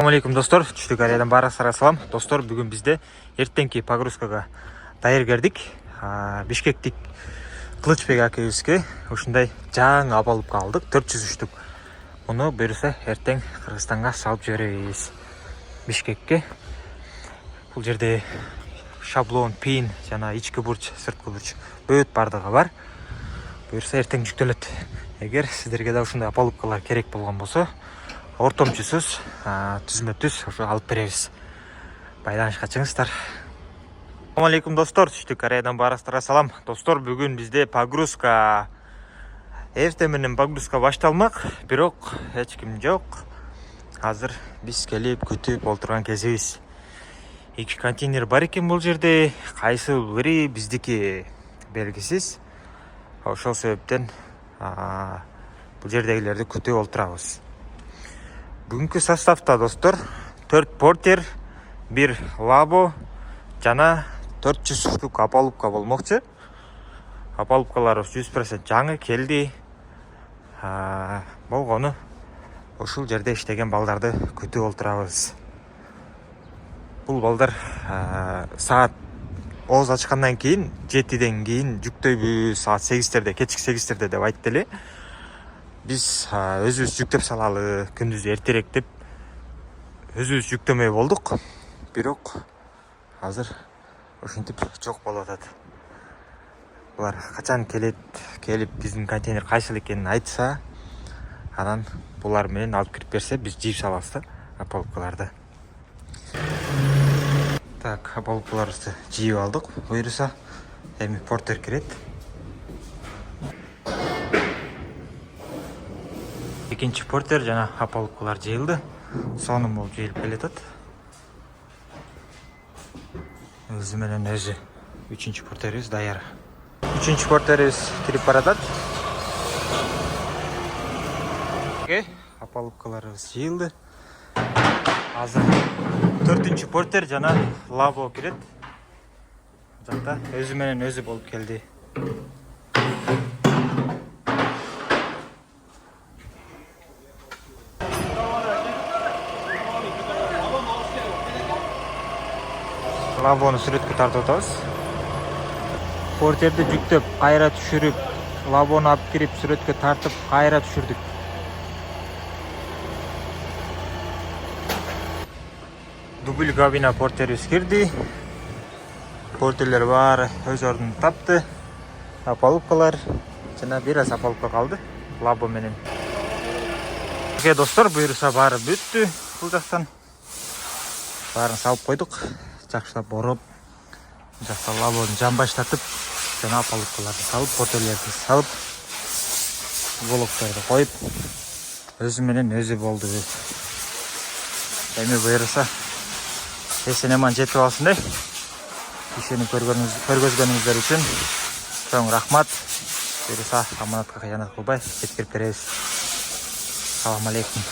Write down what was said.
Алейкум достор, түштүк Кореядан барыңыздарга салам. Достор, бүгүн бизде эртеңки погрузкага даяргердик. Бишкектик Кылычбек акебизге ушундай жаңы абалып алдык, 400 штук. Муну буюрса эртең Кыргызстанга салып жиберебиз. Бишкекке. Бул жерде шаблон, пин, жана ички бурч, сырткы бурч бөт бардыгы бар. Буюрса эртең жүктөлөт. Эгер сиздерге да ушундай апалыпкалар керек болгон болсо, ортомчусуз түзмө-түз ошо алып беребиз. Байланышка чыгыңыздар. Assalamu алейкум достор, түштүк Кореядан барыңыздарга салам. Достор, бүгүн бизде погрузка эртең менен погрузка башталмак, бирок эч ким жок. Азыр биз келип күтүп олтурган кезибиз. 2 контейнер бар экен бул жерде. Кайсы бири биздики белгисиз. Ошол себептен бул жердегилерди күтүп олтурабыз. Бүгүнкү составта достор 4 портер, 1 лабо жана 400 штук апалыпка болмокчу. Апалыпкалар 100% жаңы келди. Болгону ушул жерде иштеген балдарды күтүп олтурабыз. Бул балдар саат 10 ачкандан кийин, 7ден кийин жүктөйбүз, саат 8-терде, кечки 8-терде деп айтты эле. Биз өзүбүз жүктөп салалы, күндүз эртерээк деп өзүбүз жүктөмөй болдук. Бирок азыр ушинтип жок болуп атат. Булар качан келип биздин контейнер кайсыл экенин айтса, анан булар менен алып кирип берсе, биз жийип салабыз да апалыпкаларды. Так, апалыпкаларыбызды жийип алдык. Буюрса эми портер кирет. Экинчи портер жана апалыпкалар жыйылды. Сонун болуп жыйылып келатат. Өзү менен өзү. 3-чү портерибиз даяр. 3-чү портерибиз кирип баратат. Апалыпкаларыбыз жыйылды. Азыр 4-чү портер жана лабо кирет. Жакта өзү менен өзү болуп келди. Лабону сүрөткө тартып атабыз. Портерди жүктөп, кайра түшүрүп, лабону алып кирип, сүрөткө тартып, кайра түшүрдүк. Дубль кабина портерибиз кирди. Портерлер баары өз ордун тапты. Апалыпкалар жана бир аз апалыпка калды лабо менен. Достор, буюрса баары бүттү. Бул жактан баарын салып койдук. Жакшылап бороп, жакта лабону жамбаштатып, жана апалыпкаларды салып, портерлерди салып, блокторду коюп, өзү менен өзү болду. Эми буюрса эсен аман жетип алсын. Ишени көргөзгөнүңүздөр үчүн чоң рахмат. Буюрса аманатка кыянат кылбай жеткирип беребиз. Салам алейкум.